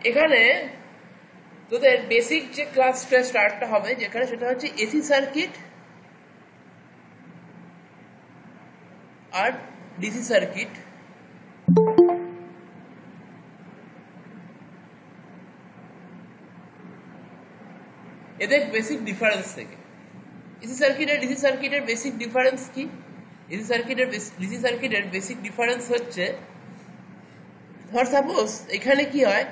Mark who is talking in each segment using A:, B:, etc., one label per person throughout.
A: এখানে তোদের বেসিক যে ক্লাসটা স্টার্টটা হবে যেখানে সেটা হচ্ছে এসি সার্কিট আর ডিসি সার্কিট। এদের বেসিক ডিফারেন্স থেকে এসি সার্কিট আর ডিসি সার্কিটের বেসিক ডিফারেন্স কি? এসি সার্কিটের ডিসি সার্কিটের বেসিক ডিফারেন্স হচ্ছে, ধর সাপোজ এখানে কি হয়,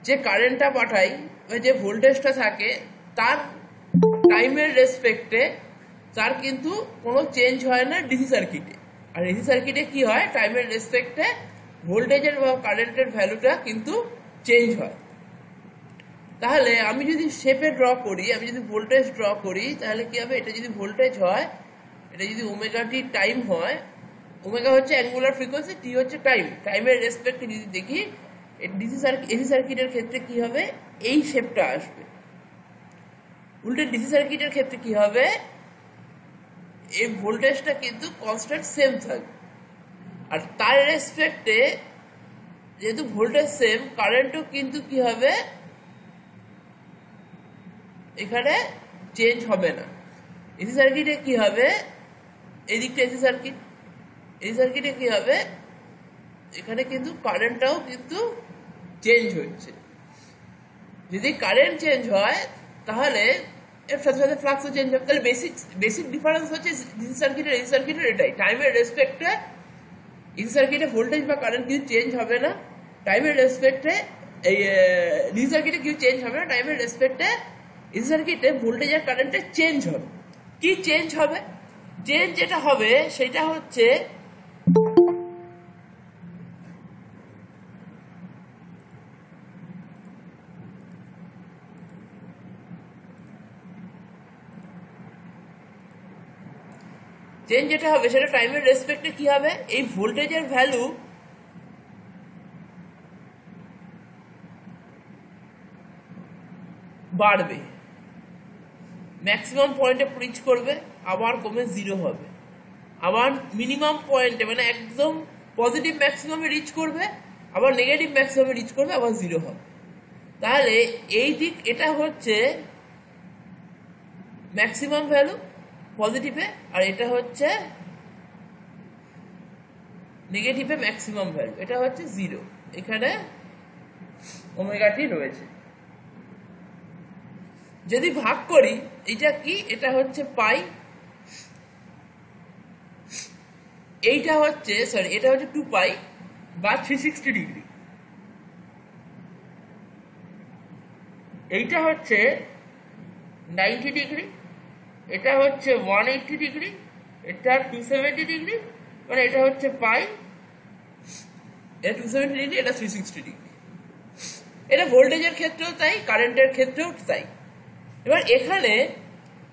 A: যে কারেন্টটা পাঠাই বা যে ভোল্টেজটা থাকে তার টাইমের রেসপেক্টে তার কিন্তু কোনো চেঞ্জ হয় না ডিসি সার্কিটে। আর এসি সার্কিটে কি হয়, টাইমের রেসপেক্টে ভোল্টেজের বা কারেন্টের ভ্যালুটা কিন্তু চেঞ্জ হয়। তাহলে আমি যদি শেপে ড্র করি, আমি যদি ভোল্টেজ ড্র করি, তাহলে কি হবে, এটা যদি ভোল্টেজ হয়, এটা যদি ওমেগা টি টাইম হয়, ওমেগা হচ্ছে অ্যাঙ্গুলার ফ্রিকোয়েন্সি, টি হচ্ছে টাইম, টাইমের রেসপেক্টে যদি দেখি এসি সার্কিটের ক্ষেত্রে কি হবে, এই শেপটা আসবে। উল্টে ডিসি সার্কিটের ক্ষেত্রে কি হবে, এই ভোল্টেজটা কিন্তু কনস্ট্যান্ট সেম থাকবে। আর তার রেসপেক্টে যেহেতু ভোল্টেজ সেম, কারেন্টও কিন্তু কি হবে, এখানে চেঞ্জ হবে না। এসি সার্কিটে কি হবে, এদিকটা এসি সার্কিটে কি হবে, এখানে কিন্তু কারেন্টটাও কিন্তু চেঞ্জ হচ্ছে। যদি কারেন্ট চেঞ্জ হয় তাহলে এর সাথে সাথে ফ্লাক্সও চেঞ্জ হবে। তাহলে বেসিক ডিফারেন্স হচ্ছে ডিসি সার্কিটের এসি সার্কিটের এটাই, টাইমের রেসপেক্টে এসি সার্কিটে ভোল্টেজ বা কারেন্ট কিছু চেঞ্জ হবে না, টাইমের রেসপেক্টে এই ডিসি সার্কিটে কিছু চেঞ্জ হবে না, টাইমের রেসপেক্টে এসি সার্কিটে ভোল্টেজ আর কারেন্টে চেঞ্জ হবে। কি চেঞ্জ হবে? চেঞ্জ যেটা হবে সেটা হচ্ছে সেটা টাইমের রেসপেক্টে কি হবে, এই ভোল্টেজের ভ্যালু বাড়বে, ম্যাক্সিমাম পয়েন্টে রিচ করবে, আবার কমে জিরো হবে, আবার মিনিমাম পয়েন্টে মানে একদম পজিটিভ ম্যাক্সিমামে রিচ করবে, আবার নেগেটিভ ম্যাক্সিমামে রিচ করবে, আবার জিরো হবে। তাহলে এই দিক এটা হচ্ছে ম্যাক্সিমাম ভ্যালু পজিটিভে, আর এটা হচ্ছে নেগেটিভে ম্যাক্সিমাম ভ্যালু, এটা হচ্ছে জিরো। এখানে ওমেগা টি রয়েছে। যদি ভাগ করি, এটা কি, এটা হচ্ছে পাই, এটা হচ্ছে 2 পাই বা 360 ডিগ্রি, এইটা হচ্ছে 90 ডিগ্রি, এটা হচ্ছে 180 ডিগ্রি, এটা 270 ডিগ্রি, মানে এটা হচ্ছে পাই, এটা 270 ডিগ্রি, এটা 360 ডিগ্রি। এটা ভোল্টেজের ক্ষেত্রেও তাই, কারেন্টের ক্ষেত্রেও তাই। এবার এখানে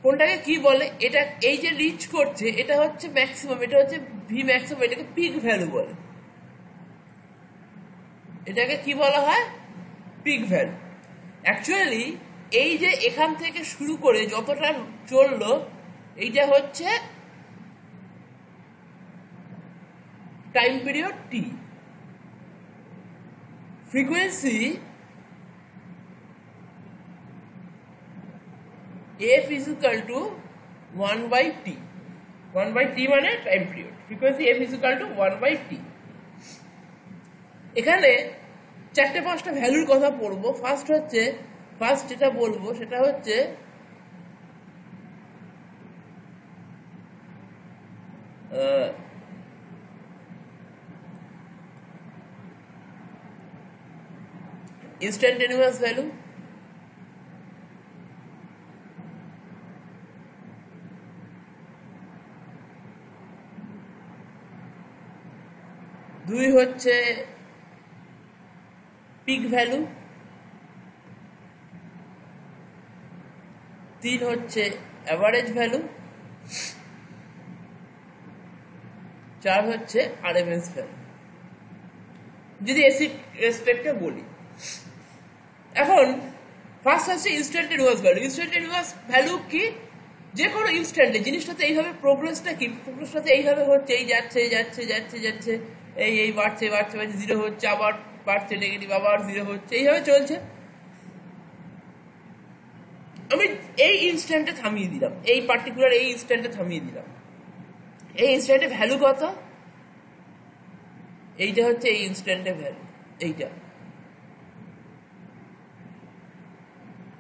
A: কোনটাকে কি বলে, এটা এই যে রিচ করছে এটা হচ্ছে ম্যাক্সিমাম, এটা হচ্ছে ভি ম্যাক্সিমাম, এটাকে পিক ভ্যালু বলে। এটাকে কি বলা হয়, পিক ভ্যালু। অ্যাকচুয়ালি এই যে এখান থেকে শুরু করে যতটা চললো, এইটা হচ্ছে time period T. Frequency f is equal to 1/t, 1/t মানে time period, frequency f is equal to 1/t। এখানে 4-5টা ভ্যালুর কথা পড়বো। ফার্স্ট যেটা বলবো সেটা হচ্ছে ইনস্ট্যান্টেনিয়াস ভ্যালু, দুই হচ্ছে পিক ভ্যালু, 3 হচ্ছে অ্যাভারেজ ভ্যালু, 4 হচ্ছে আরএমএস ভ্যালু, যদি এসি রেসপেক্টে বলি। এখন ফার্স্ট হচ্ছে ইনস্ট্যান্টেনিয়াস ভ্যালু। ইনস্ট্যান্টেনিয়াস ভ্যালু কি, যে কোনো ইনস্ট্যান্টে জিনিসটাতে এইভাবে প্রোগ্রেসটা কি, প্রোগ্রেসটাতে এইভাবে হচ্ছে, এই যাচ্ছে যাচ্ছে যাচ্ছে যাচ্ছে, এই বাড়ছে বাড়ছে বাড়ছে, জিরো হচ্ছে, আবার বাড়ছে, নেগেটিভ আবার 0 হচ্ছে, এইভাবে চলছে। আমি এই ইনস্ট্যান্টে থামিয়ে দিলাম, এই পার্টিকুলার এই ইনস্ট্যান্টে থামিয়ে দিলাম। এই ইনস্ট্যান্টে ভ্যালু কত? এইটা হচ্ছে এই ইনস্ট্যান্টে ভ্যালু, এইটা।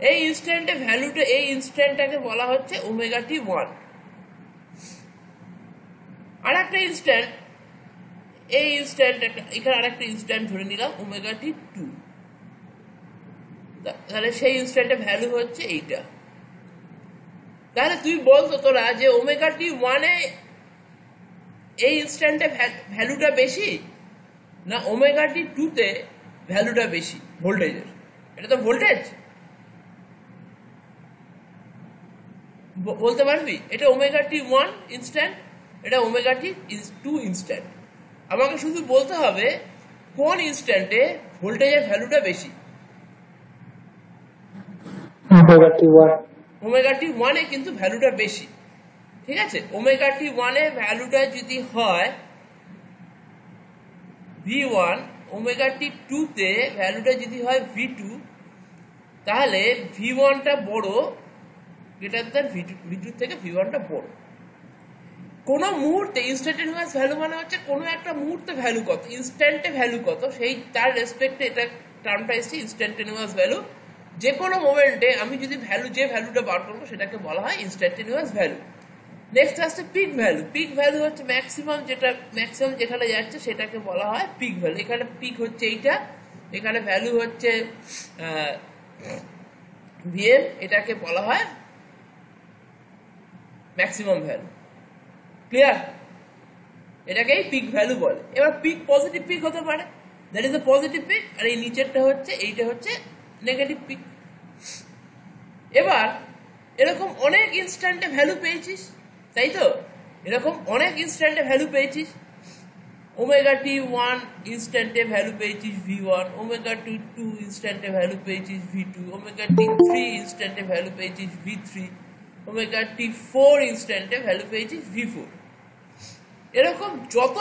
A: এই ইনস্ট্যান্টে ভ্যালুটা, এই ইনস্ট্যান্টটাকে বলা হচ্ছে ওমেগা টি 1। আর একটা ইনস্ট্যান্ট, এই ইনস্ট্যান্ট, এখানে আরেকটা ইনস্ট্যান্ট ধরে নিলাম ওমেগা টি 2। তাহলে সেই ইনস্ট্যান্টে ভ্যালু হচ্ছে এইটা। তাহলে তুই বলতো তোরা যে ওমেগা টি 1-এ এই ইনস্ট্যান্টে ভ্যালুটা বেশি না ওমেগা টি 2-তে ভ্যালুটা বেশি ভোল্টেজের? এটা তো ভোল্টেজ, বলতে পারবি? এটা ওমেগা টি 1 ইনস্ট্যান্ট, এটা ওমেগা টি 2 ইনস্ট্যান্ট। আমাকে শুধু বলতে হবে কোন ইনস্ট্যান্টে ভোল্টেজের ভ্যালুটা বেশি। ওমেগা টি 1-এ কিন্তু ভ্যালুটা বেশি, ঠিক আছে? ওমেগা টি 1-এ ভ্যালুটা যদি হয় V1, ওমেগা টি 2-তে ভ্যালুটা যদি হয় V2, তাহলে V1টা বড়, গ্রেটার দ্যান V2 থেকে V1টা বড়। কোন মুহূর্তে ইনস্ট্যান্টেনিয়াস ভ্যালু মানে হচ্ছে কোন একটা মুহূর্তে ভ্যালু কত, ইনস্ট্যান্টে ভ্যালু কত, সেই তার রেসপেক্টে এটা টার্মটা এসছে ইনস্ট্যান্টেনিয়াস ভ্যালু। যে কোনো মোমেন্টে আমি যদি যে ভ্যালুটা বার করবো সেটাকে বলা হয় ইনস্ট্যান্টেনিয়াস ভ্যালু। নেক্সট আসছে পিক ভ্যালু। পিক ভ্যালু হচ্ছে ম্যাক্সিমাম যেখানে যাচ্ছে সেটাকে বলা হয় পিক ভ্যালু। এখানে পিক হচ্ছে এইটা, এখানে ভ্যালু হচ্ছে ভিএম, এটাকে বলা হয় ম্যাক্সিমাম ভ্যালু। ক্লিয়ার? এটাকেই পিক ভ্যালু বলে। এবার পিক পজিটিভ পিক হতে পারে, that is the positive peak, আর এই নিচেরটা হচ্ছে, এইটা হচ্ছে নেগেটিভ পিক। এবার এরকম অনেক ইনস্ট্যান্টে ভ্যালু পেয়েছিস, তাই তো? এরকম অনেক ইনস্ট্যান্টে ভ্যালু পেয়েছিস। ওমেগা টি 1 ইনস্ট্যান্টে ভ্যালু পেয়েছিস V1, ওমেগা টি 2 ইনস্ট্যান্টে ভ্যালু পেয়েছিস V2, ওমেগা টি 3 ইনস্ট্যান্টে ভ্যালু পেয়েছিস V3, ওমেগা টি 4 ইনস্ট্যান্টে ভ্যালু পেয়েছিস V4। এরকম যত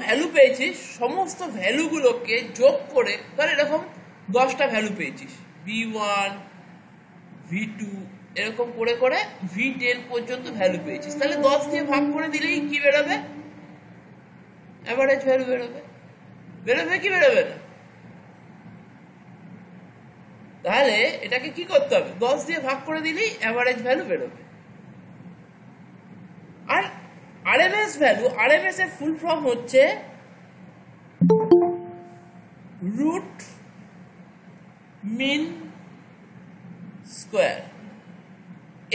A: ভ্যালু পেয়েছিস সমস্ত ভ্যালুগুলোকে যোগ করে, ধর এরকম 10টা ভ্যালু পেয়েছিস, V1, V2, এরকম করে করে V10 পর্যন্ত ভ্যালু পেয়েছিস, তাহলে 10 দিয়ে ভাগ করে দিলেই কি বেরোবে? অ্যাভারেজ ভ্যালু বেরোবে। বেরোবে কি বেরোবে না? তাহলে এটাকে কি করতে হবে? 10 দিয়ে ভাগ করে দিলেই অ্যাভারেজ ভ্যালু বেরোবে। আর আরএমএস ভ্যালু, আরএমএস এর ফুল ফর্ম হচ্ছে রুট মিন স্কোয়ার।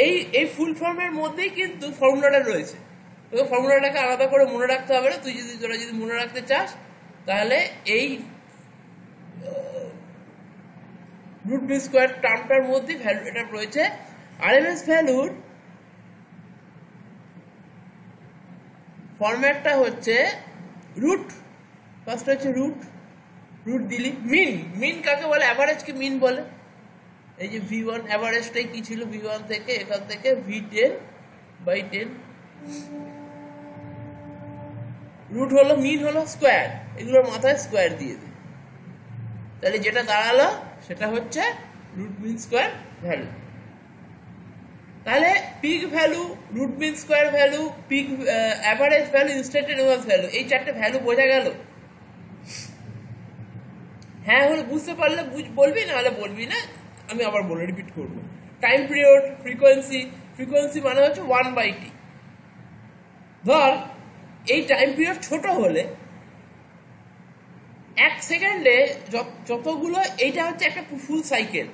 A: এই ফুল ফর্মের মধ্যেই কিন্তু ফর্মুলাটা রয়েছে। তোকে ফর্মুলাটাকে আলাদা করে মনে রাখতে হবে না। তোরা যদি মনে রাখতে চাস তাহলে এই রুট মিন স্কোয়ার টার্মটার মধ্যে ভ্যালু এটা রয়েছে। আরএমএস ভ্যালুর ফরম্যাটটা হচ্ছে রুট, ফার্স্ট হচ্ছে রুট দিলি মিন কাকে বলে? অ্যাভারেজকে মিন বলে। এই যে V1 অ্যাভারেজটাই কি ছিল? V1 থেকে এখান থেকে V10/10, রুট হলো, মিন হলো স্কোয়ার, এগুলোর মাথায় স্কোয়ার দিয়ে দিই, তাহলে যেটা দাঁড়ালো সেটা হচ্ছে রুট মিন স্কোয়ার ভ্যালু। তাহলে peak value, root mean square value, peak average value, instantaneous value, এই চারটে ভ্যালু বোঝা গেল? হ্যাঁ হলে বুঝতে পারলে বলবি, না হলে বলবি না। আমি আবার বলে রিপিট করবো। টাইম পিরিয়ড, ফ্রিকোয়েন্সি মানে হচ্ছে 1/t। ধর এই টাইম পিরিয়ড ছোট হলে 1 সেকেন্ডে যতগুলো, এইটা হচ্ছে একটা ফুল সাইকেল,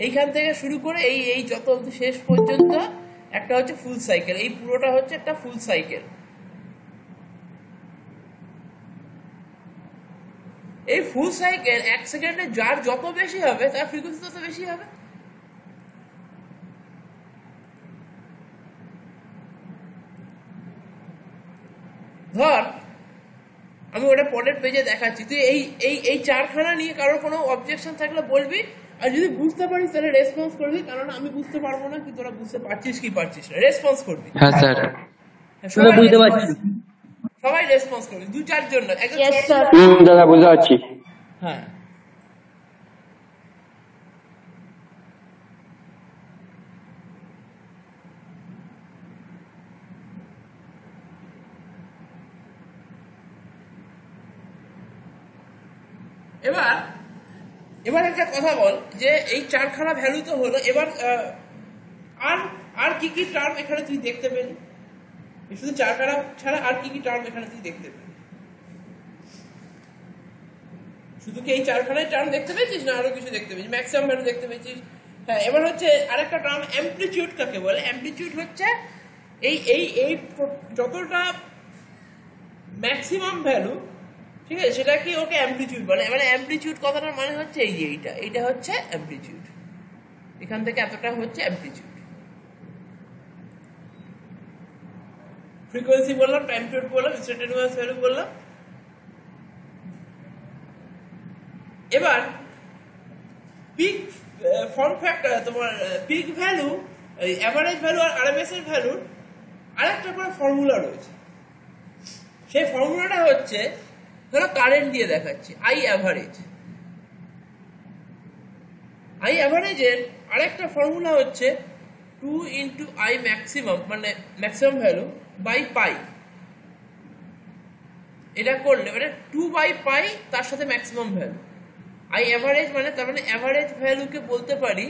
A: এইখান থেকে শুরু করে এই যত শেষ পর্যন্ত একটা হচ্ছে ফুল সাইকেল, এই পুরোটা হচ্ছে একটা ফুল সাইকেল। এই ফুল সাইকেল 1 সেকেন্ডে যার যত বেশি হবে তার ফ্রিকোয়েন্সি তত বেশি হবে। ধর আমি ওটা পরের পেজে দেখাচ্ছি, তুই এই চারখানা নিয়ে কারোর কোনো অবজেকশন থাকলে বলবি, আর যদি বুঝতে পারিস তাহলে রেসপন্স করবি, কারণ আমি বুঝতে পারবো না কি তোরা বুঝতে পারছিস কি পারছিস না, রেসপন্স করবি।
B: হ্যাঁ স্যার,
A: সবাই
B: বুঝতে পারছি।
A: সবাই রেসপন্স করবি, 2-4 জন না, একদম।
B: দাদা বুঝতে পারছি।
A: হ্যাঁ, এবার একটা কথা বল যে এই 4খানা ভ্যালু তো হলো, এবার আর কি কি টার্ম এখানে তুই দেখতে পেলি? শুধু 4খানা ছাড়া আর কি কি টার্ম এখানে তুই দেখতে পেলি? শুধু কি এই 4খানায় টার্ম দেখতে পেয়েছিস না আরো কিছু দেখতে পেয়েছিস? ম্যাক্সিমাম ভ্যালু দেখতে পেয়েছিস। হ্যাঁ, এবার হচ্ছে আরেকটা টার্ম অ্যামপ্লিটিউড কাকে বলে? অ্যামপ্লিটিউড হচ্ছে এই এই এই যতটা ম্যাক্সিমাম ভ্যালু, ঠিক আছে, সেটা কি ওকে অ্যামপ্লিটিউড বলে। মানে অ্যামপ্লিটিউড কথাটার মানে হচ্ছে এই যে এইটা হচ্ছে অ্যামপ্লিটিউড, এখান থেকে এতটা হচ্ছে অ্যামপ্লিটিউড। ফ্রিকোয়েন্সি বললাম, টাইম পিরিয়ড বললাম, ইনস্ট্যান্টেনিয়াস ভ্যালু বললাম। এবার পিক ফর্ম ফ্যাক্টর, তোমার পিক ভ্যালু, এভারেজ ভ্যালু আর আরএমএস এর ভ্যালুর আরেকটা করে ফর্মুলা রয়েছে। সেই ফর্মুলাটা হচ্ছে, ধরো কারেন্ট দিয়ে দেখাচ্ছি, আই অ্যাভারেজের আরেকটা ফর্মুলা হচ্ছে 2 ইন্টু আই ম্যাক্সিমাম, মানে ম্যাক্সিমাম ভ্যালু বাই পাই। এটা করলে মানে 2 বাই পাই তার সাথে ম্যাক্সিমাম ভ্যালু। আই অ্যাভারেজ মানে তার মানে অ্যাভারেজ ভ্যালুকে বলতে পারি,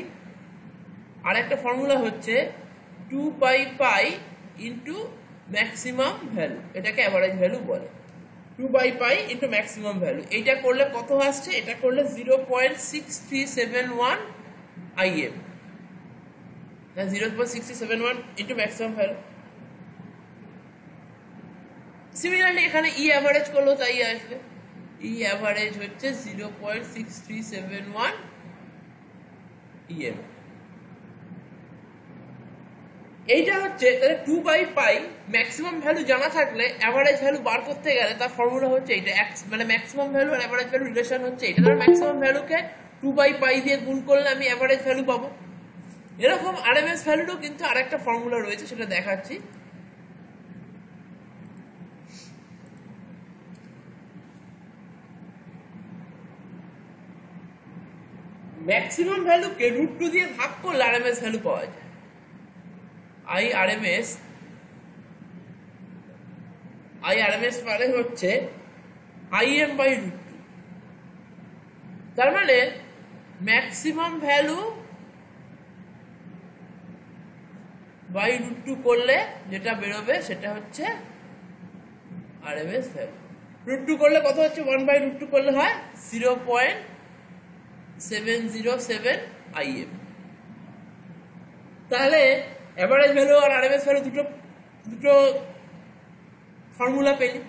A: আর একটা ফর্মুলা হচ্ছে 2 by pi into maximum value, এটাকে অ্যাভারেজ ভ্যালু বলে। 2 by pi into maximum value, এইটা করলে কত আসছে? এটা করলে 0.6371 IM, 0.6371 into maximum value. Similarly এখানে ই অ্যাভারেজ করলেও তাই আসবে, ই অ্যাভারেজ হচ্ছে 0.6371 EM। এইটা হচ্ছে তাহলে 2 বাই পাই ম্যাক্সিমাম ভ্যালু জানা থাকলে অ্যাভারেজ ভ্যালু বার করতে গেলে তার ফর্মুলা হচ্ছে এইটা, মানে ম্যাক্সিমাম ভ্যালু আর অ্যাভারেজ ভ্যালু রিলেশন হচ্ছে এইটা। ধর ম্যাক্সিমাম ভ্যালুকে 2 বাই পাই দিয়ে গুণ করলে আমি অ্যাভারেজ ভ্যালু পাবো। এরকম আরএমএস ভ্যালুরও কিন্তু আরেকটা ফর্মুলা রয়েছে, সেটা দেখাচ্ছি। ম্যাক্সিমাম ভ্যালুকে √2 দিয়ে ভাগ করলে আরএমএস ভ্যালু পাওয়া যায়। আইআরএমএস মানে হচ্ছে IM বাই √2। তার মানে ম্যাক্সিমাম ভ্যালু বাই √2 করলে যেটা বেরোবে সেটা হচ্ছে আরএমএস ভ্যালু। √2 করলে কত হচ্ছে? 1 বাই √2 করলে হয় 0.707 IM। তাহলে অ্যাভারেজ ভ্যালু আর আরএমএস ভ্যালু দুটো ফর্মুলা পেলি।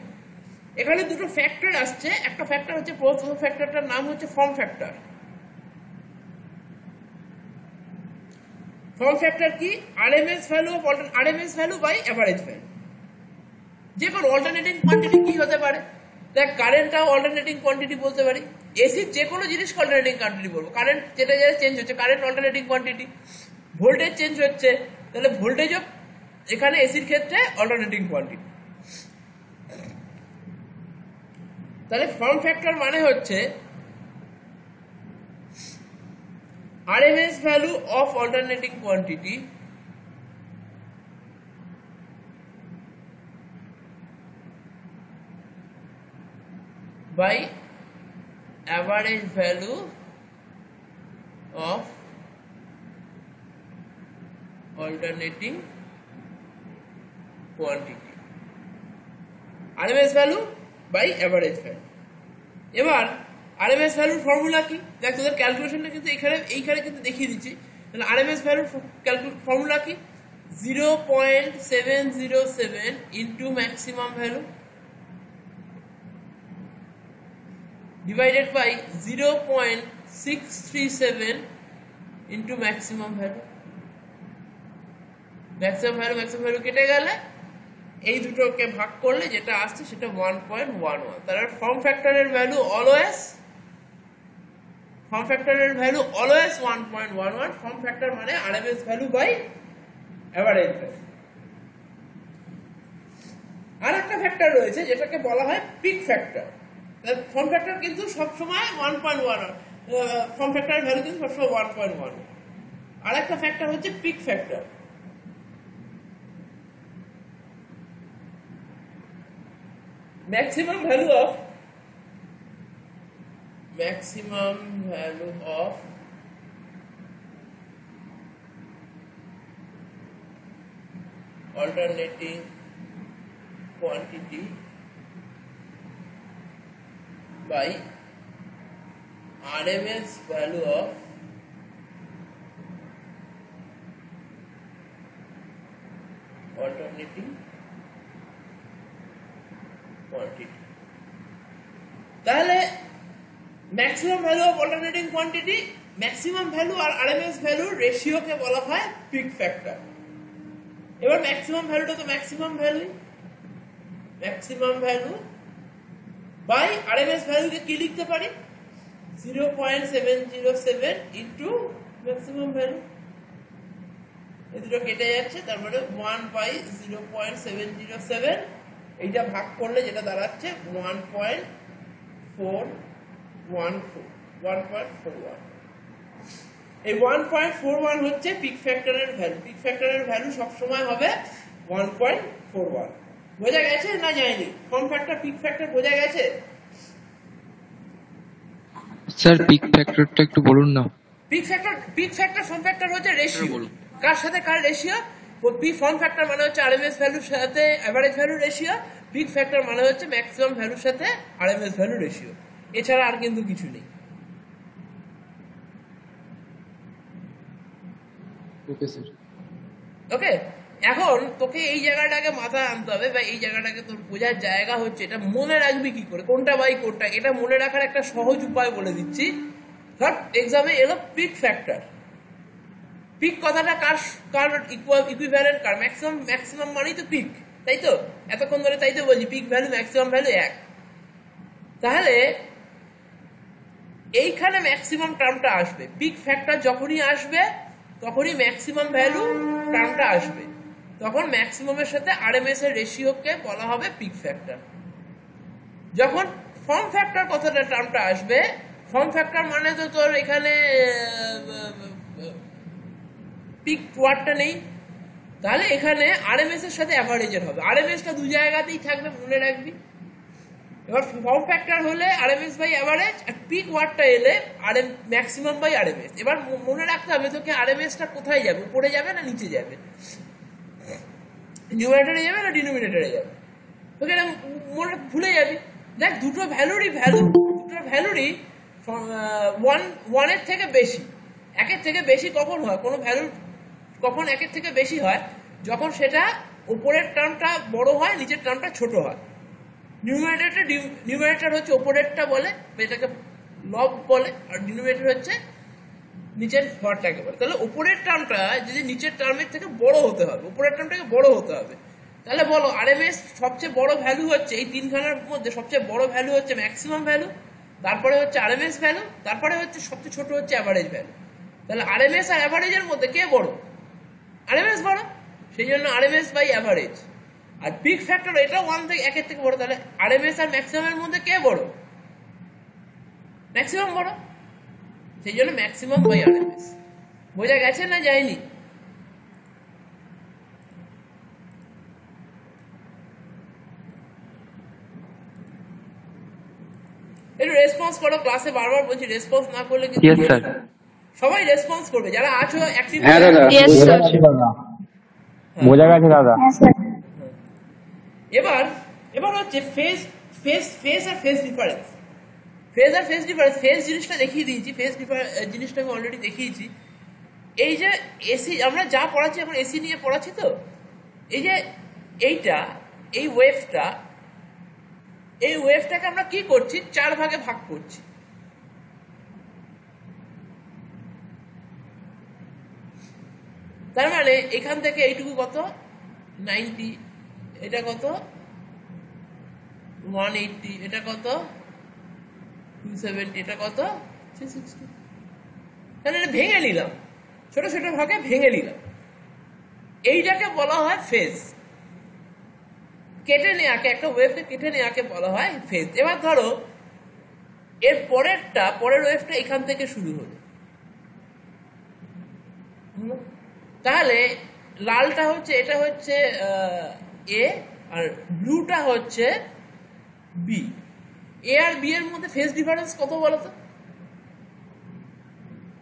A: এখানে দুটো ফ্যাক্টর আসছে, একটা ফ্যাক্টর হচ্ছে, প্রথম ফ্যাক্টরটার নাম হচ্ছে ফর্ম ফ্যাক্টর। ফর্ম ফ্যাক্টর কি? RMS value by average value. যে কোনো অল্টারনেটিং কোয়ান্টিটি কি হতে পারে? দেখ, কারেন্টটাও অল্টারনেটিং কোয়ান্টিটি বলতে পারি, এসির যে কোনো জিনিস অল্টারনেটিং কোয়ান্টিটি বলবো। কারেন্ট যেটা চেঞ্জ হচ্ছে, current alternating quantity. Voltage change হচ্ছে, তাহলে ভোল্টেজও এখানে এসির ক্ষেত্রে অল্টারনেটিং কোয়ান্টিটি। তাহলে ফর্ম ফ্যাক্টর মানে হচ্ছে RMS value of alternating quantity by average value of alternating quantity, RMS value by average value। এবার আরএমএস ভ্যালুর ফর্মুলা কি? দেখ, তোদের ক্যালকুলেশনটা কিন্তু এইখানে কিন্তু দেখিয়ে দিচ্ছি। তাহলে আরএমএস ভ্যালুর ফর্মুলা কি? 0.707 into maximum value divided by 0.637 into maximum value. Maximum value কেটে গেলে এই দুটোকে ভাগ করলে যেটা আসছে সেটা 1.11। তাহলে ফর্ম ফ্যাক্টরের ভ্যালু অলওয়েজ ফর্ম ফ্যাক্টরের ভ্যালু অলওয়েজ 1.11, ফর্ম ফ্যাক্টর মানে RMS value by average value. আর একটা ফ্যাক্টর রয়েছে যেটাকে বলা হয় পিক ফ্যাক্টর। ফর্ম ফ্যাক্টর কিন্তু সবসময় 1.1, ফর্ম ফ্যাক্টরের ভ্যালু কিন্তু সবসময় 1.1। আর একটা ফ্যাক্টর হচ্ছে peak factor. maximum value of alternating quantity by RMS value of alternating quantity। তাহলে maximum value of alternating quantity, maximum value আর আরএমএস ভ্যালুর রেশিওকে বলা হয় পিক ফ্যাক্টর। এবার ম্যাক্সিমাম ভ্যালুটা তো ম্যাক্সিমাম ভ্যালু বাই আরএমএস ভ্যালুকে কি লিখতে পারি? 0.707 ইন্টু ম্যাক্সিমাম ভ্যালু। এই দুটো কেটে যাচ্ছে, তারপরে 1/0.707, এইটা ভাগ করলে যেটা দাঁড়াচ্ছে 1.41। এই 1.41 হচ্ছে পিক ফ্যাক্টরের ভ্যালু। পিক ফ্যাক্টরের ভ্যালু সবসময় হবে 1.41। বোঝা গেছে না যায়নি? ফর্ম ফ্যাক্টর পিক ফ্যাক্টর বোঝা গেছে?
C: স্যার পিক ফ্যাক্টরটা একটু বলুন না।
A: পিক ফ্যাক্টর ফর্ম ফ্যাক্টর হচ্ছে রেশিও। কার সাথে কার রেশিও? ফর্ম ফ্যাক্টর মানে হচ্ছে আরএমএস ভ্যালুর সাথে এভারেজ ভ্যালুর রেশিও, পিক ফ্যাক্টর মানে হচ্ছে ম্যাক্সিমাম ভ্যালুর সাথে আরএমএস ভ্যালুর রেশিও। এছাড়া আর কিন্তু কিছু নেই।
C: Okay sir.
A: ওকে, এখন তোকে এই জায়গাটাকে মাথায় আনতে হবে, বা এই জায়গাটাকে তোর বোঝার জায়গা হচ্ছে এটা মনে রাখবি কি করে, কোনটা বাই কোনটা। এটা মনে রাখার একটা সহজ উপায় বলে দিচ্ছি। ধর এক্সামে এলো পিক ফ্যাক্টর। পিক কথাটা কার ইকুইভ্যালেন্ট, কার ম্যাক্সিমাম মানেই তো পিক, তাই তো? এতক্ষণ ধরে তাই তো বলছি, পিক ভ্যালু ম্যাক্সিমাম ভ্যালু এক। তাহলে এইখানে ম্যাক্সিমাম টার্মটা আসবে। পিক ফ্যাক্টর যখনই আসবে তখনই ম্যাক্সিমাম ভ্যালু টার্মটা আসবে, তখন ম্যাক্সিমামের সাথে আরএমএস এর রেশিওকে বলা হবে পিক ফ্যাক্টর। যখন ফর্ম ফ্যাক্টর কথাটা টার্মটা আসবে, ফর্ম ফ্যাক্টর মানে তো তোর এখানে পিক ওয়ার্ডটা নেই, তাহলে এখানে আরএমএস এর সাথে অ্যাভারেজের হবে। আরএমএসটা দু জায়গাতেই থাকবে, মনে রাখবি। এবার ফর্ম ফ্যাক্টর হলে আরএমএস বাই অ্যাভারেজ, আর পিক ওয়ার্ডটা এলে ম্যাক্সিমাম বাই আরএমএস। এবার মনে রাখতে হবে তোকে আরএমএসটা কোথায় যাবে, উপরে যাবে না নিচে যাবে, নিউমারেটরে যাবে না ডিনোমিনেটরে যাবে, তোকে এটা মনে ভুলে যাবি। দেখ দুটো ভ্যালুরই 1 থেকে বেশি। একের থেকে বেশি কখন হয়? কোনো ভ্যালু কখন একের থেকে বেশি হয়? যখন সেটা উপরের টার্মটা বড় হয়, নিচের টার্মটা ছোট হয়। নিউমারেটর হচ্ছে উপরেরটা বলে, এটাকে লব বলে, আর ডিনোমিনেটর হচ্ছে নিচের ঘরটাকে বলে। তাহলে উপরের টার্মটা যদি নিচের টার্মের থেকে বড় হতে হবে, উপরের টার্মটাকে বড় হতে হবে, তাহলে বলো আরএমএস সবচেয়ে বড় ভ্যালু হচ্ছে, এই তিনখানার মধ্যে সবচেয়ে বড় ভ্যালু হচ্ছে ম্যাক্সিমাম ভ্যালু, তারপরে হচ্ছে আরএমএস ভ্যালু, তারপরে হচ্ছে সবচেয়ে ছোট হচ্ছে অ্যাভারেজ ভ্যালু। তাহলে আরএমএস আর অ্যাভারেজের মধ্যে কে বড়? আরএমএস বড়, সেই জন্য আরএমএস বাই অ্যাভারেজ। আর পিক ফ্যাক্টর এটা 1 থেকে 1 থেকে বড়, তাহলে আরএমএস আর ম্যাক্সিমামের মধ্যে কে বড়? ম্যাক্সিমাম বড়, সেই জন্য ম্যাক্সিমাম বাই আরএমএস। বোঝা গেছে না যায়নি? একটু রেসপন্স করো, ক্লাসে বারবার বলছি রেসপন্স না করলে কিন্তু সবাই রেসপন্স করবে যারা আছো অ্যাক্টিভ।
B: হ্যাঁ দাদা, বোঝা গেছে দাদা।
A: এবার হচ্ছে ফেজ আর ফেজ ডিফারেন্স। ফেজ জিনিসটা দেখিয়ে দিয়েছি, ফেজ জিনিসটা আমি অলরেডি দেখিয়েছি। এই যে এসি আমরা যা পড়াচ্ছি এখন এসি নিয়ে পড়াচ্ছি, তো এই যে এই ওয়েভটাকে আমরা কি করছি? 4 ভাগে ভাগ করছি। তার মানে এখান থেকে এইটুকু কত? 90, এটা কত? 180, এটা কত? 270, এটা কত? 360। তাহলে এটা ভেঙে নিলাম, ছোট ছোট ভাগে ভেঙে নিলাম, এইটাকে বলা হয় ফেজ। কেটে নেওয়াকে, একটা ওয়েভকে কেটে নেওয়াকে বলা হয় ফেজ। এবার ধরো এর পরের ওয়েভটা এখান থেকে শুরু হলো, তাহলে লালটা হচ্ছে, এটা হচ্ছে এ, আর ব্লুটা হচ্ছে বি। এ আর বি এর মধ্যে ফেজ ডিফারেন্স কত বলতো?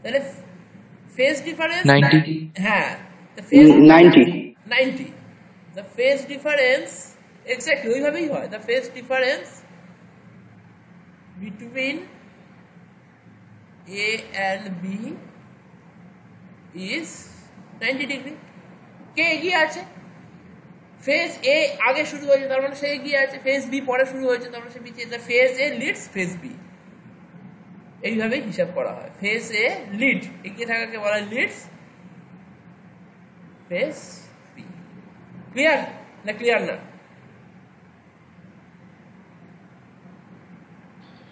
A: তাহলে ফেজ ডিফারেন্স
C: 90
A: হ্যাঁ, phase
B: 90
A: 90। The phase difference exactly ওইভাবেই হয়। The phase difference between A and B is 90 degree. কে এগিয়ে আছে? ফেজ এ আগে শুরু হয়েছে, তার মানে সে এগিয়ে আছে। ফেজ বি পরে শুরু হয়েছে, তার মানে সে পিছিয়ে। ফেজ এ লিডস ফেজ বি, এইভাবেই হিসাব করা হয়। ফেজ এ লিড, এগিয়ে থাকাকে বলা হয় লিডস ফেজ বি। ক্লিয়ার না? ক্লিয়ার না?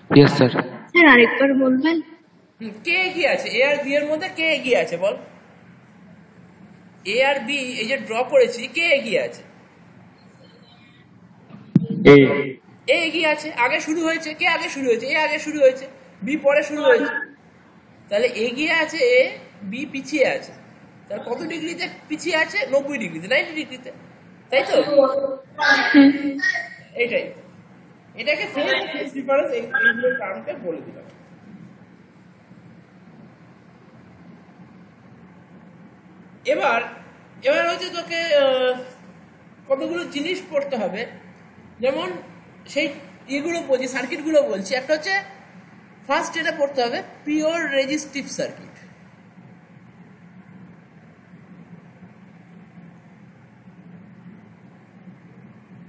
C: Yes sir.
D: স্যার আরেকবার বলবেন?
A: কে এগিয়ে আছে? এ আর বি এর মধ্যে কে এগিয়ে আছে বল? এ আর বি এই যে ড্র করেছি, কে এগিয়ে আছে?
B: এই
A: এ এগিয়ে আছে, আগে শুরু হয়েছে। কে আগে শুরু হয়েছে? এ আগে শুরু হয়েছে, বি পরে শুরু হয়েছে। তাহলে এগিয়ে আছে এ, বি পিছিয়ে আছে। তাহলে কত ডিগ্রিতে পিছিয়ে আছে? 90 ডিগ্রিতে, 90 ডিগ্রিতে, তাই তো? এইটাই, এটাকে ফেজ ডিফারেন্স এইগুলো টার্মকে বলে দিলাম। এবার হচ্ছে তোকে কতগুলো জিনিস পড়তে হবে, যেমন সেই এগুলো বলছি, সার্কিটগুলো বলছি। একটা হচ্ছে ফার্স্ট এটা পড়তে হবে pure resistive circuit.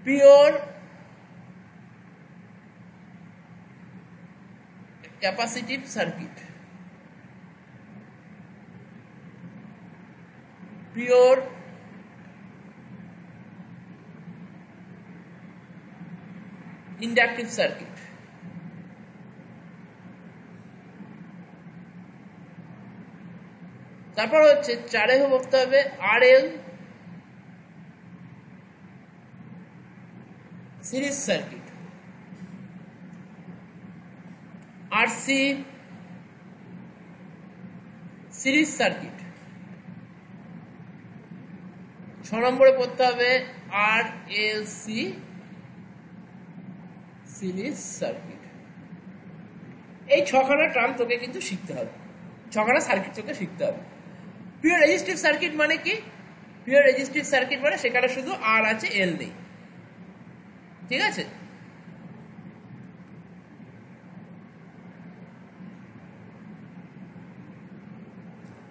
A: Pure capacitive circuit, pure inductive circuit, তারপর হচ্ছে চারে পড়তে হবে আর এল সিরিজ সার্কিট, আর সি সিরিজ সার্কিট। 6 নম্বরে পড়তে হবে আর এল সি সিরিজ সার্কিট। এই 6খানা টার্ম তোকে কিন্তু শিখতে হবে, 6খানা সার্কিট তোকে শিখতে হবে। পিওর রেজিস্টিভ সার্কিট মানে কি? পিওর রেজিস্টিভ সার্কিট মানে সেখানে শুধু আর আছে, এল নেই। ঠিক আছে?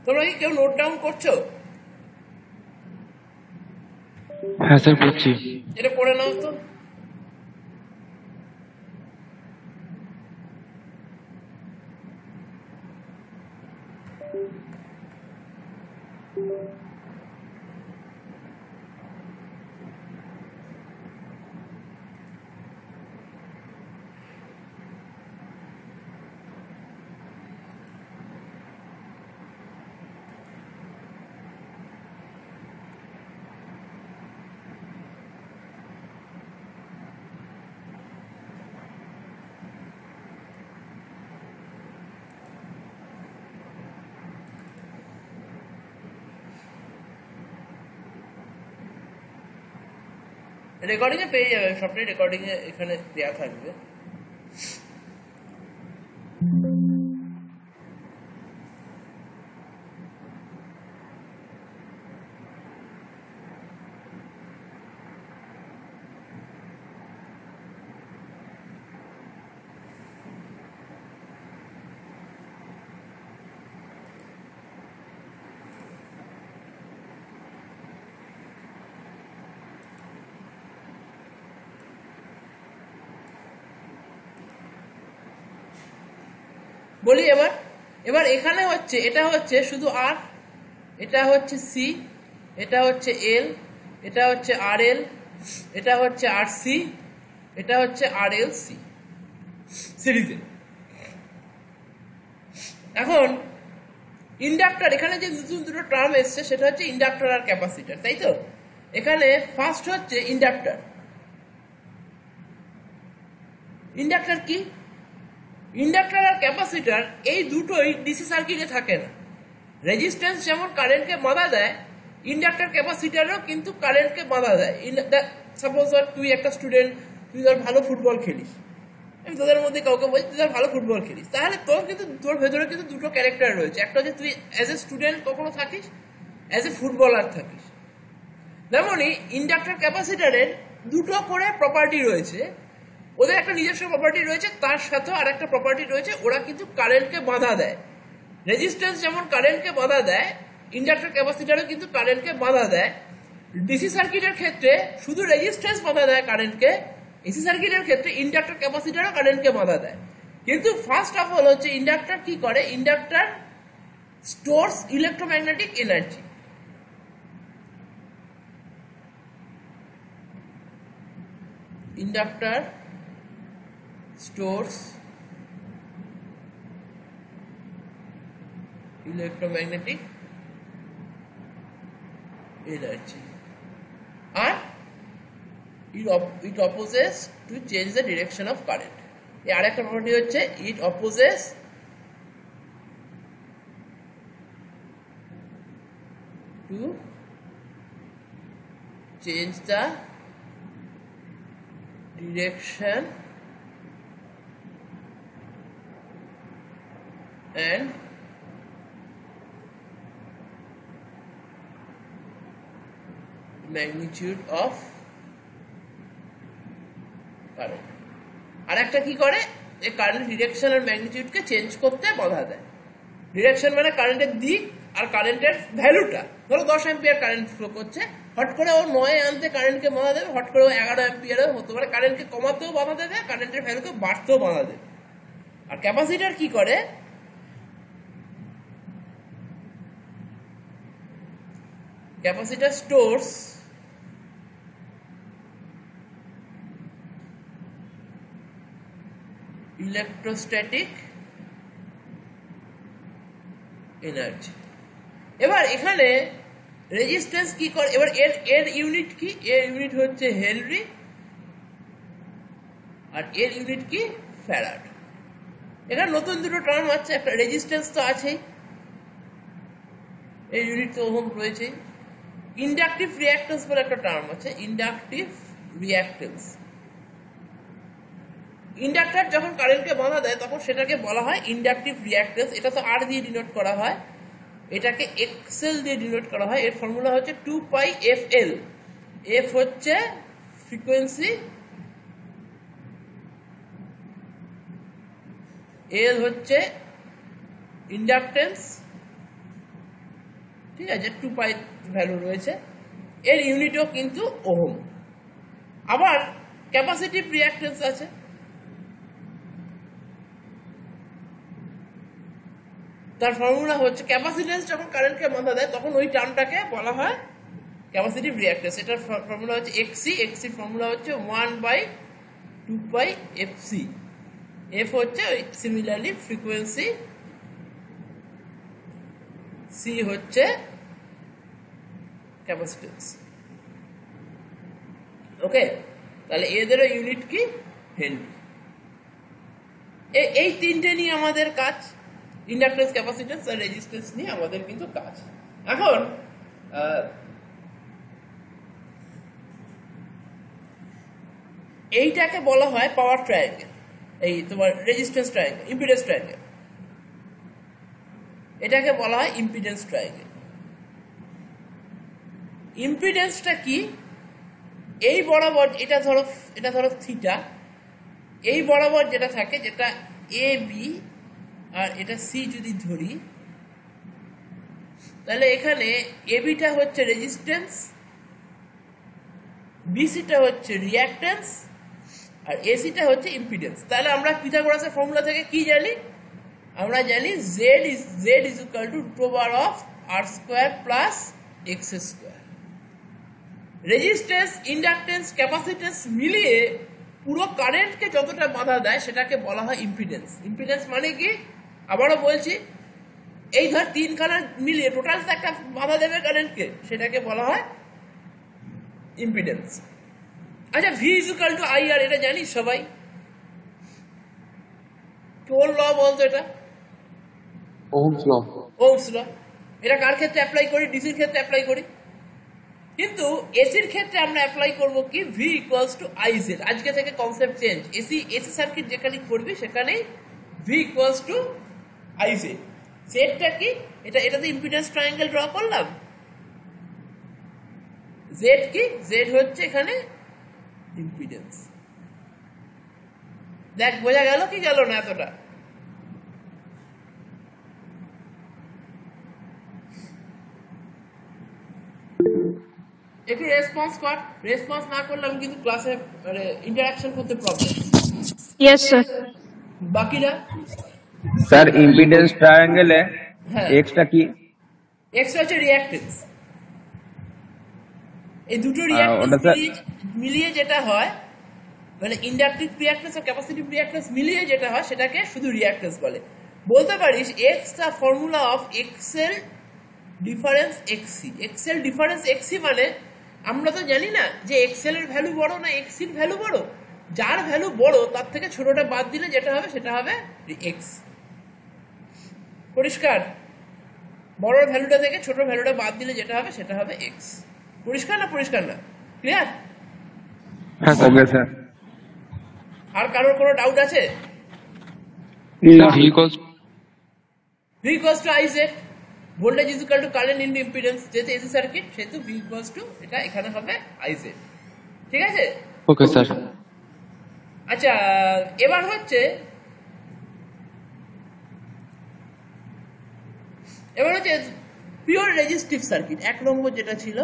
A: তোমরা কি কেউ নোট ডাউন করছো?
C: হ্যাঁ স্যার করছি।
A: এটা পড়ে নাও তো। রেকর্ডিং এ পেয়ে যাবে, সবটাই রেকর্ডিং এ এখানে দেওয়া থাকবে। বলি এবার এখানে হচ্ছে, এটা হচ্ছে শুধু আর, এটা হচ্ছে সি, এটা হচ্ছে এল, এটা হচ্ছে আর এল, এটা হচ্ছে আর সি, এটা হচ্ছে আর এল সি সিরিজে। এখন ইন্ডাক্টর, এখানে যে নতুন দুটো টার্ম এসছে সেটা হচ্ছে ইন্ডাক্টর আর ক্যাপাসিটর, তাই তো? এখানে ফার্স্ট হচ্ছে ইন্ডাক্টর। ইন্ডাক্টর কি? ইন্ডাক্টর আর ক্যাপাসিটর এই দুটোই ডিসি সার্কিটে থাকে না। রেজিস্ট্যান্স যেমন কারেন্টকে বাধা দেয়, ইন্ডাক্টর ক্যাপাসিটরও কিন্তু কারেন্টকে বাধা দেয়। সাপোজ ধর তুই একটা স্টুডেন্ট, তুই ধর ভালো ফুটবল খেলিস, আমি তোদের মধ্যে কাউকে বলছি তুই ধর ভালো ফুটবল খেলিস, তাহলে তোর ভেতরে কিন্তু দুটো ক্যারেক্টার রয়েছে। একটা হচ্ছে তুই অ্যাজ এ স্টুডেন্ট কখনো থাকিস, অ্যাজ এ ফুটবলার থাকিস। তেমনই ইন্ডাক্টর ক্যাপাসিটরের দুটো করে প্রপার্টি রয়েছে, ওদের একটা নিজস্ব প্রপার্টি রয়েছে, তার সাথেও আর একটা প্রপার্টি রয়েছে, ওরা কিন্তু কারেন্টকে বাধা দেয়। রেজিস্ট্যান্স যেমন কারেন্টকে বাধা দেয়, ইন্ডাক্টর ক্যাপাসিটরও কিন্তু কারেন্টকে বাধা দেয়। ডিসি সার্কিটের ক্ষেত্রে শুধু রেজিস্ট্যান্স বাধা দেয় কারেন্টকে, এসি সার্কিটের ক্ষেত্রে ইন্ডাক্টর ক্যাপাসিটরও কারেন্টকে বাধা দেয়। কিন্তু ফার্স্ট অফ অল হচ্ছে ইন্ডাক্টর কি করে? Inductor stores electromagnetic energy. Inductor stores electromagnetic energy and it opposes to change the direction of current. এই আরেকটা প্রপার্টি হচ্ছে it opposes to change the direction and magnitude of current. আর একটা কি করে? এই কারেন্ট ডিরেকশন আর ম্যাগনিটিউডকে change করতে বাধা দেয়। ডিরেকশন মানে কারেন্টের দিক, আর কারেন্টের ভ্যালুটা, ধরো 10 অ্যাম্পিয়ার কারেন্ট ফ্লো করছে, হট করে ও 9 আনতে কারেন্টকে বাধা দেবে, হট করে ও 11 অ্যাম্পিয়ারও হতে পারে, কারেন্টকে কমাতেও বাধা দেবে, কারেন্টের ভ্যালুকে বাড়তেও বাধা দেবে। আর ক্যাপাসিটর কি করে? Capacitor stores electrostatic energy. এবার এখানে রেজিস্ট্যান্স কি করে? এবার এর ইউনিট কি? এর ইউনিট হচ্ছে হেনরি, আর এর ইউনিট কি? ফ্যারাড। এখানে নতুন দুটো টার্ম আছে, একটা রেজিস্ট্যান্স তো আছেই, এই ইউনিট তো ওহম রয়েছেই। ইন্ডাকটিভ রিঅ্যাক্টেন্স বলে একটা টার্ম আছে, ইন্ডাকটিভ রিঅ্যাক্টেন্স। ইন্ডাক্টর যখন কারেন্টকে বাধা দেয় তখন সেটাকে বলা হয় ইন্ডাকটিভ রিঅ্যাক্টেন্স। এটা তো আর দিয়ে ডিনোট করা হয়, এটাকে এক্সএল দিয়ে ডিনোট করা হয়। এর ফর্মুলা হচ্ছে 2πfL। এফ হচ্ছে ফ্রিকোয়েন্সি, এল হচ্ছে ইন্ডাকটেন্স, ঠিক আছে, 2π ভ্যালু রয়েছে। এর ইউনিটও কিন্তু ওহম। আবার ক্যাপাসিটিভ রিঅ্যাক্টেন্স আছে, তার ফর্মুলা হচ্ছে ক্যাপাসিটেন্স যখন কারেন্টকে বাধা দেয় তখন ওই টার্মটাকে বলা হয় ক্যাপাসিটিভ রিঅ্যাক্টেন্স। এটার ফর্মুলা হচ্ছে এক্সি, এক্সির ফর্মুলা হচ্ছে 1/2πfc। এফ হচ্ছে সিমিলারলি ফ্রিকোয়েন্সি, সি হচ্ছে ক্যাপাসিটেন্স। ওকে, তাহলে এদেরও ইউনিট কি? হেনরি। এই তিনটে নিয়ে আমাদের কাজ, ইন্ডাকটেন্স, ক্যাপাসিটেন্স আর রেজিস্ট্যান্স নিয়ে আমাদের কিন্তু কাজ। এখন এইটাকে বলা হয় পাওয়ার ট্রায়াঙ্গেল, এই তোমার রেজিস্ট্যান্স ট্রায়াঙ্গেল, ইম্পিডেন্স ট্রায়াঙ্গেল, এটাকে বলা হয় ইম্পিডেন্স ট্রায়াঙ্গেল। ইম্পিডেন্সটা কি? এই বরাবর, এটা ধরো থিটা, এই বরাবর যেটা থাকে, যেটা এ বি আর এটা সি যদি ধরি, তাহলে এখানে এবিটা হচ্ছে রেজিস্ট্যান্স, বিসিটা হচ্ছে রিঅ্যাক্ট্যান্স, আর এসিটা হচ্ছে ইম্পিডেন্স। তাহলে আমরা পিথাগোরাসের ফর্মুলা থেকে কি জানি? আমরা জানি z is equal to √r² plus x²। Resistance, inductance, capacitance মিলিয়ে পুরো কারেন্টকে যতটা বাধা দেয় সেটাকে বলা হয় ইম্পিডেন্স। ইম্পিডেন্স মানে কি? আবারও বলছি, এই ধর তিন কালার মিলিয়ে টোটাল একটা বাধা দেবে কারেন্টকে, সেটাকে বলা হয় ইম্পিডেন্স। আচ্ছা, V is equal to I R, এটা জানিস সবাই? কোন ল বলতো এটা?
C: Ohm's law.
A: Ohm's law. এটা কার ক্ষেত্রে অ্যাপ্লাই করি? ডিসির ক্ষেত্রে অ্যাপ্লাই করি। কিন্তু এসির ক্ষেত্রে আমরা অ্যাপ্লাই করব কি? V equals to I Z. আজকে থেকে কনসেপ্ট চেঞ্জ। এসি সার্কিট যেখানে করবি সেখানেই V equals to I Z. জেডটা কি? এটাতে ইম্পিডেন্স ট্রায়াঙ্গেল ড্র করলাম। জেড কি? জেড হচ্ছে এখানে ইম্পিডেন্স। দেখ বোঝা গেল কি গেল না এতটা? একটু রেসপন্স কর। রেসপন্স না করলে আমি কিন্তু ক্লাসে ইন্টারাকশন করতে প্রবলেম।
D: Yes sir.
A: বাকিরা?
E: স্যার ইম্পিডেন্স ট্রায়াঙ্গেলে
A: হ্যাঁ,
E: এক্সটা কি?
A: এক্স হচ্ছে রিঅ্যাক্টেন্স। এই দুটো রিঅ্যাক্টেন্স
E: ওটা স্যার
A: মিলিয়ে যেটা হয়, মানে ইন্ডাকটিভ রিঅ্যাক্টেন্স আর ক্যাপাসিটিভ রিঅ্যাক্টেন্স মিলিয়ে যেটা হয় সেটাকে শুধু রিঅ্যাক্টেন্স বলে। বলতে পারিস X the formula of XL difference XC. XL difference XC মানে আমরা তো জানি না যে এক্সেল এর ভ্যালু বড় না এক্সির ভ্যালু বড়। যার ভ্যালু বড় তার থেকে ছোটটা বাদ দিলে যেটা হবে সেটা হবে এক্স। পরিষ্কার? বড় ভ্যালুটা থেকে ছোট ভ্যালুটা বাদ দিলে যেটা হবে সেটা হবে এক্স। পরিষ্কার না? পরিষ্কার না? ক্লিয়ার?
C: হ্যাঁ স্যার।
E: Okay sir.
A: আর কারোর কোনো ডাউট আছে?
B: না
C: V equals
A: V equals to I Z, voltage is equal to current into impedance। যেহেতু এসি সার্কিট সেহেতু V equals to এটা এখানে হবে I Z। ঠিক আছে?
C: Okay sir.
A: আচ্ছা, এবার হচ্ছে পিওর রেজিস্টিভ সার্কিট। এক নম্বর যেটা ছিল,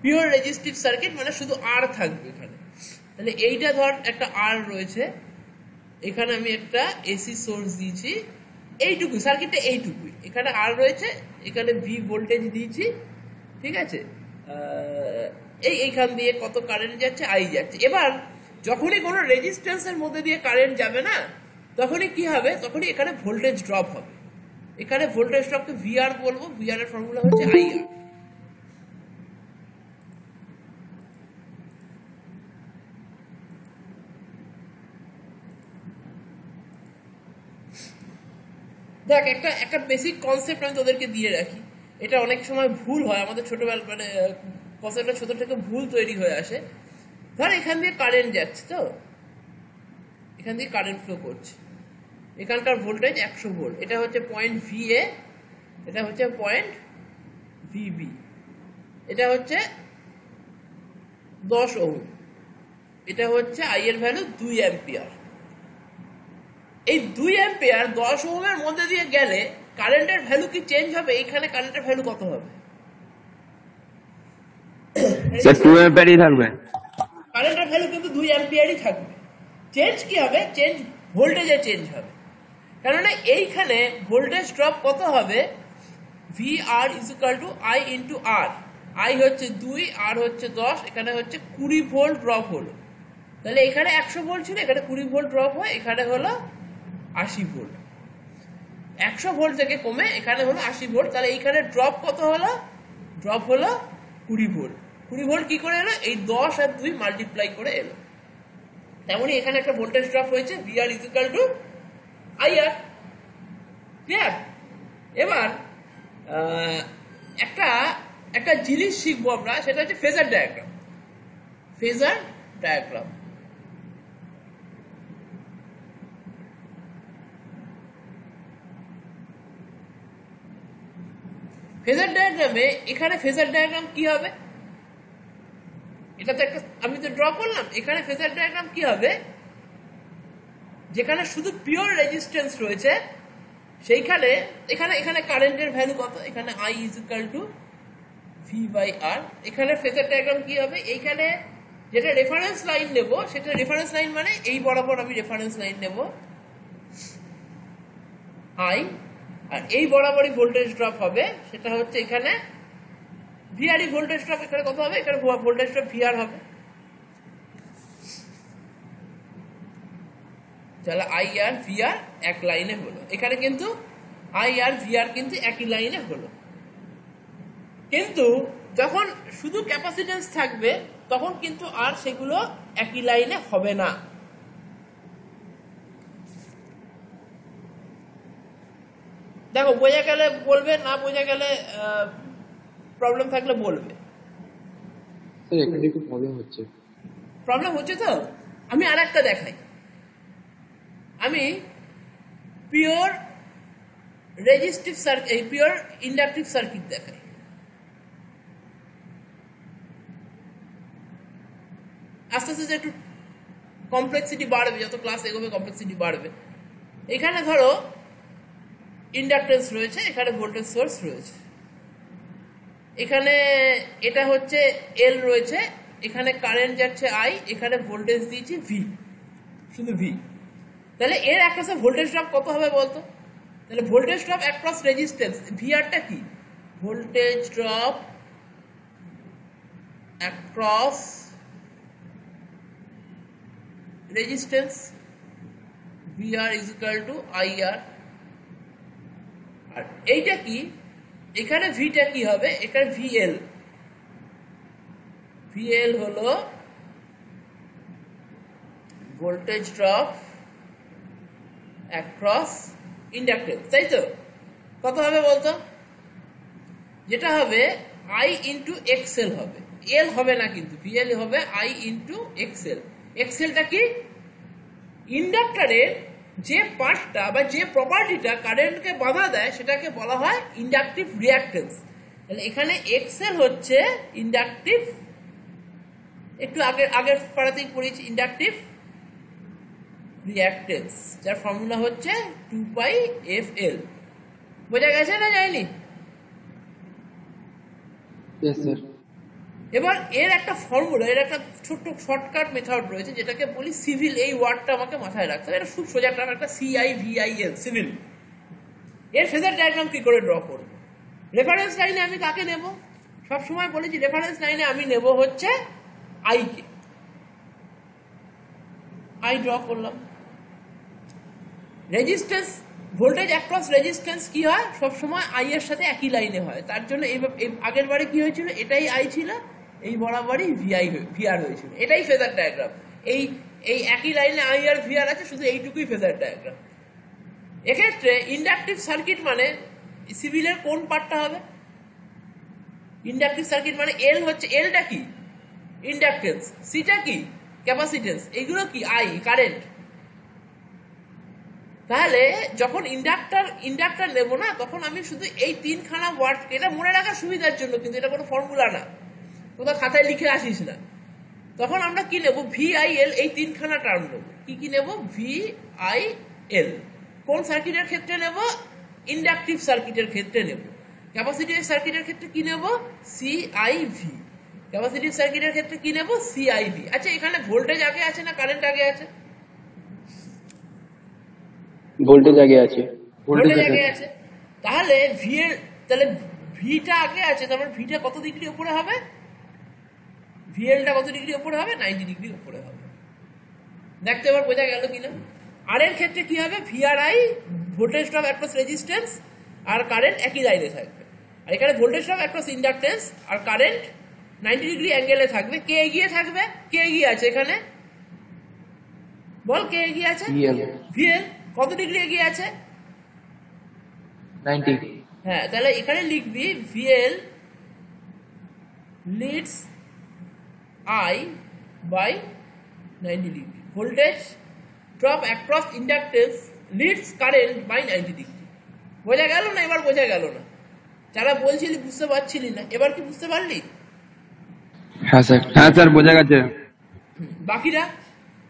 A: পিওর রেজিস্টিভ সার্কিট মানে শুধু আর থাকবে এখানে। তাহলে এইটা ধর একটা আর রয়েছে, এখানে আমি একটা এসি সোর্স দিয়েছি, এইটুকু সার্কিটটা এইটুকুই, এখানে আর রয়েছে, এখানে ভি ভোল্টেজ দিয়েছি। ঠিক আছে? এইখান দিয়ে কত কারেন্ট যাচ্ছে? আই যাচ্ছে। এবার যখনই কোনো রেজিস্ট্যান্সের মধ্যে দিয়ে কারেন্ট যাবে না, তখনই কি হবে? তখনই এখানে ভোল্টেজ ড্রপ হবে। এখানে ভোল্টেজ ড্রপকে ভিআর বলবো। ভিআর এর ফর্মুলা হচ্ছে আইআর। দেখ, একটা বেসিক কনসেপ্ট আমি তোদেরকে দিয়ে রাখি। এটা অনেক সময় ভুল হয় আমাদের ছোটবেলা, মানে কনসেপ্টটা ছোট থেকে ভুল তৈরি হয়ে আসে। ধর এখান দিয়ে কারেন্ট যাচ্ছে, তো এখান দিয়ে কারেন্ট ফ্লো করছে, এখানকার ভোল্টেজ 100 ভোল্ট। এটা হচ্ছে পয়েন্ট ভি এ, এটা হচ্ছে পয়েন্ট ভিবি, এটা হচ্ছে 10 ওহম, এটা হচ্ছে আই এর ভ্যালু 2 অ্যাম্পিয়ার। এই 2 অ্যাম্পিয়ার 10 ওহমের মধ্যে দিয়ে গেলে কারেন্টের ভ্যালু কি চেঞ্জ হবে? এইখানে কারেন্টের ভ্যালু কত হবে?
E: স্যার 2 অ্যাম্পিয়ারই থাকবে।
A: কারেন্টের ভ্যালু কিন্তু 2 অ্যাম্পিয়ারই থাকবে। চেঞ্জ কি হবে? চেঞ্জ ভোল্টেজে চেঞ্জ হবে। কেননা এইখানে ভোল্টেজ ড্রপ কত হবে? V R is equal to I into R. I হচ্ছে 2, আর হচ্ছে 10, এখানে হচ্ছে 20 ভোল্ট ড্রপ হলো। তাহলে এখানে 100 ভোল্ট ছিল, এখানে 20 ভোল্ট ড্রপ হয়, এখানে হলো 80 ভোল্ট। 100 ভোল্ট থেকে কমে এখানে হলো 80 ভোল্ট। তাহলে এইখানে ড্রপ কত হলো? ড্রপ হলো 20 ভোল্ট। 20 ভোল্ট কি করে এলো? এই 10 আর 2 মাল্টিপ্লাই করে এলো। তেমনি এখানে একটা ভোল্টেজ ড্রপ হয়েছে, VR is equal two IR. Clear? এবার একটা জিনিস শিখবো আমরা, সেটা হচ্ছে phasor diagram. Phasor diagram phasor ডায়াগ্রামে এখানে ফেজার ডায়াগ্রাম কি হবে? এটা তো একটা আমি তো ড্র করলাম। এখানে ফেজার ডায়াগ্রাম কি হবে? যেখানে শুধু পিওর রেজিস্ট্যান্স রয়েছে সেইখানে এখানে কারেন্টের ভ্যালু কত? এখানে I is equal to V by R. এখানে ফেজার ডায়াগ্রাম কি হবে? এইখানে যেটা রেফারেন্স লাইন নেব, সেটা রেফারেন্স লাইন মানে এই বরাবর আমি রেফারেন্স লাইন নেব আই, আর এই বরাবরই ভোল্টেজ ড্রপ হবে, সেটা হচ্ছে এখানে ভিআরই ভোল্টেজ ড্রপ। এখানে কত হবে? এখানে ভোল্টেজ ড্রপ ভিআর হবে। তাহলে আই আর ভি আর এক লাইনে হলো। এখানে কিন্তু আই আর ভি আর কিন্তু একই লাইনে হলো। কিন্তু যখন শুধু ক্যাপাসিটেন্স থাকবে তখন কিন্তু আর সেগুলো একই লাইনে হবে না। দেখো বোঝা গেলে বলবে, না বোঝা গেলে প্রবলেম থাকলে বলবে।
C: স্যার এখানে একটু প্রবলেম হচ্ছে।
A: প্রবলেম হচ্ছে তো আমি আর একটা দেখাই। আমি পিওর রেজিস্টিভ সার্কিট, এই পিওর ইন্ডাকটিভ সার্কিট দেখাই। আস্তে আস্তে একটু কমপ্লেক্সিটি বাড়বে, যত ক্লাস এগোবে কমপ্লেক্সিটি বাড়বে। এখানে ধরো ইন্ডাকটেন্স রয়েছে, এখানে ভোল্টেজ সোর্স রয়েছে, এখানে এটা হচ্ছে এল রয়েছে, এখানে কারেন্ট যাচ্ছে আই, এখানে ভোল্টেজ দিয়েছি ভি, শুধু ভি। তাহলে এর অ্যাক্রসে ভোল্টেজ ড্রপ কত হবে বলতো? তাহলে voltage drop across resistance V আরটা কি? Voltage drop across resistance V R is equal to I R. আর এইটা কি? এখানে ভিটা কি হবে? এখানে ভিএল। ভিএল হলো ভোল্টেজ ড্রপ অ্যাক্রস ইন্ডাকটেন্স, তাই তো? কত হবে বলতো? যেটা হবে আই ইন্টু এক্সএল হবে, এল হবে না কিন্তু, ভিএল হবে আই ইন্টু এক্সএল। এক্সএলটা কি? ইন্ডাক্টরের যে পার্টটা বা যে প্রপার্টিটা কারেন্টকে বাধা দেয় সেটাকে বলা হয় ইন্ডাকটিভ রিঅ্যাক্টেন্স। তাহলে এখানে এক্সএল হচ্ছে ইন্ডাকটিভ, একটু আগের পাড়াতেই পড়েছি, ইন্ডাকটিভ রিঅ্যাক্টেন্স, যার ফর্মুলা হচ্ছে 2πfL। বোঝা গেছে না যায়নি?
C: Yes sir.
A: এবার এর একটা ফর্মুলা, এর একটা ছোট্ট শর্টকাট মেথড রয়েছে যেটাকে বলি সিভিল। এই ওয়ার্ডটা আমাকে মাথায় রাখতে হবে, এটা খুব সোজা টার্ম, একটা CIVIL, সিভিল। এর ফেজার ডায়াগ্রাম কি করে ড্র করব? রেফারেন্স লাইনে আমি কাকে নেব? সবসময় বলেছি রেফারেন্স লাইনে আমি নেব হচ্ছে আই কে। আই ড্র করলাম। রেজিস্ট্যান্স, ভোল্টেজ অ্যাক্রস রেজিস্ট্যান্স কি হয়? সবসময় আই এর সাথে একই লাইনে হয়। তার জন্য আগের বারে কি হয়েছিল? এটাই আই ছিল, এই বরাবরই ভিআর হয়েছিল। এটাই ফেজার ডায়াগ্রাম। এই এই একই লাইনে আই আর ভিআর আছে, শুধু এইটুকুই ফেজার ডায়াগ্রাম। এক্ষেত্রে ইন্ডাকটিভ সার্কিট মানে সিভিলের কোন পার্টটা হবে? ইন্ডাকটিভ সার্কিট মানে এল হচ্ছে, এলটা কি? ইন্ডাকটেন্স, সিটা কি? ক্যাপাসিটেন্স, এইগুলো কি? I, current. তাহলে যখন ইন্ডাক্টর নেব না, তখন আমি শুধু এই তিনখানা ওয়ার্ড, এটা মনে রাখার সুবিধার জন্য, কিন্তু এটা কোনো ফর্মুলা না, কোথাও খাতায় লিখে আসিস না। তখন আমরা কি নেব? VIL, এই তিনখানা টার্ম নেব। কি কি নেব? VIL। কোন সার্কিটের ক্ষেত্রে নেব? ইন্ডাকটিভ সার্কিটের ক্ষেত্রে নেব। ক্যাপাসিটিভ সার্কিটের ক্ষেত্রে কি নেব? CIV। ক্যাপাসিটিভ সার্কিটের ক্ষেত্রে কি নেব? CIV। আচ্ছা, এখানে ভোল্টেজ আগে আছে না কারেন্ট আগে আছে?
B: ভোল্টেজ আগে আছে।
A: ভোল্টেজ আগে আছে। তাহলে তাহলে ভিটা আগে আছে, তারপর ভিটা কত ডিগ্রি উপরে হবে? ভিএলটা কত ডিগ্রি উপরে হবে? 90 ডিগ্রি উপরে হবে। দেখতে এবার বোঝা গেল কিনা? আর এর ক্ষেত্রে কি হবে? VRI, voltage drop across resistance, আর কারেন্ট একই লাইনে থাকবে। আর এখানে ভোল্টেজ ড্রপ অ্যাক্রস ইন্ডাকটেন্স আর কারেন্ট 90 ডিগ্রি অ্যাঙ্গেলে থাকবে। কে এগিয়ে থাকবে? কে এগিয়ে আছে এখানে? বল, কে এগিয়ে আছে? ভিএল। কত ডিগ্রি এগিয়ে আছে?
C: 90।
A: হ্যাঁ, তাহলে এখানে লিখবি VL leads I by 90 degree. Voltage drop across inductance leads current by 90 degree. বোঝা গেল না? এবার বোঝা গেল না? যারা বলছিলি বুঝতে পারছিলি না, এবার কি বুঝতে পারলি?
C: হ্যাঁ স্যার।
E: হ্যাঁ স্যার বোঝা গেছে।
A: বাকিরা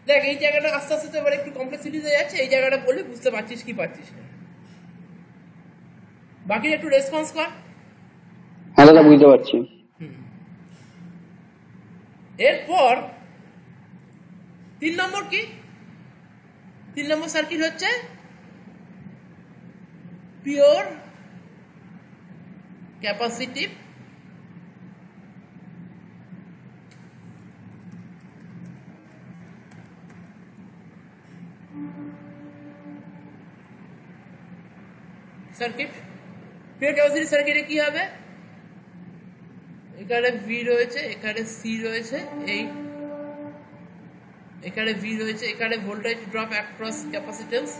A: দেখ, এই জায়গাটা আস্তে আস্তে এবার একটু কমপ্লেক্সিটিতে যাচ্ছে, এই জায়গাটা বললে বুঝতে পারছিস কি পারছিস না। বাকিরা একটু রেসপন্স কর।
B: হ্যাঁ দাদা, বুঝতে পারছি।
A: এরপর 3 নম্বর কি? 3 নম্বর সার্কিট হচ্ছে pure capacitive circuit. Pure capacity সার্কিটে কি হবে, এখানে ভি রয়েছে, এখানে সি রয়েছে, এখানে ভি রয়েছে, এখানে voltage drop across capacitance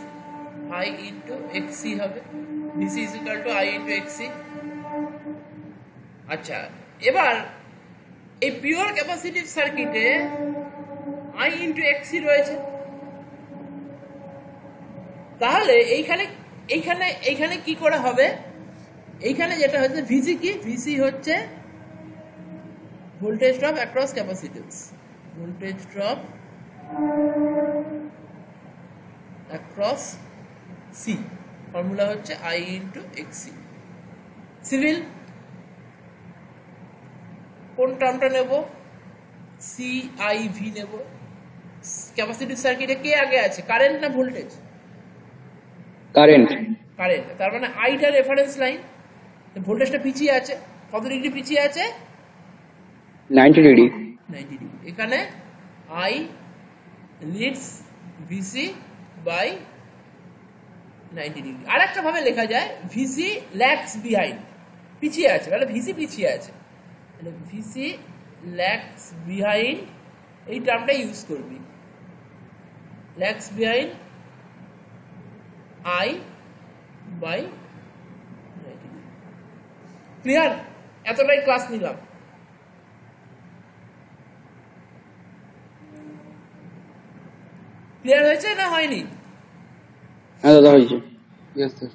A: I into XC হবে, VC is equal to I into XC. আচ্ছা, এবার এই পিওর ক্যাপাসিটিভ সার্কিটে আই ইন্টু এক্সি রয়েছে, তাহলে এইখানে কি করে হবে, এইখানে যেটা হচ্ছে ভিসি কি, ভিসি হচ্ছে voltage drop across capacitance, voltage drop across C, formula হচ্ছে আই ইন্টু এক্সি। সিভিল কোন টার্মটা নেব, সি আই ভি নেব। ক্যাপাসিটিভ সার্কিটে কে আগে আছে, কারেন্ট না ভোল্টেজ?
B: কারেন্ট।
A: কারেন্ট, তার মানে আইটা রেফারেন্স লাইন, ভোল্টেজটা পিছিয়ে আছে, কত ডিগ্রি পিছিয়ে আছে,
B: 90 ডিগ্রি।
A: 90 ডিগ্রি। এখানে I leads VC by 90 degree. আর একটা ভাবে লেখা যায় ভিসি ল্যাগস বিহাইন্ড, পিছিয়ে আছে, মানে ভিসি পিছিয়ে আছে, ভিসি ল্যাগস বিহাইন্ড, এই টার্মটা ইউজ করবি, lags behind I by 90 degree. Clear? এতটাই ক্লাস নিলাম। ক্লিয়ার হয়েছে না হয়নি?
B: হ্যাঁ দাদা হয়েছে।
C: Yes sir.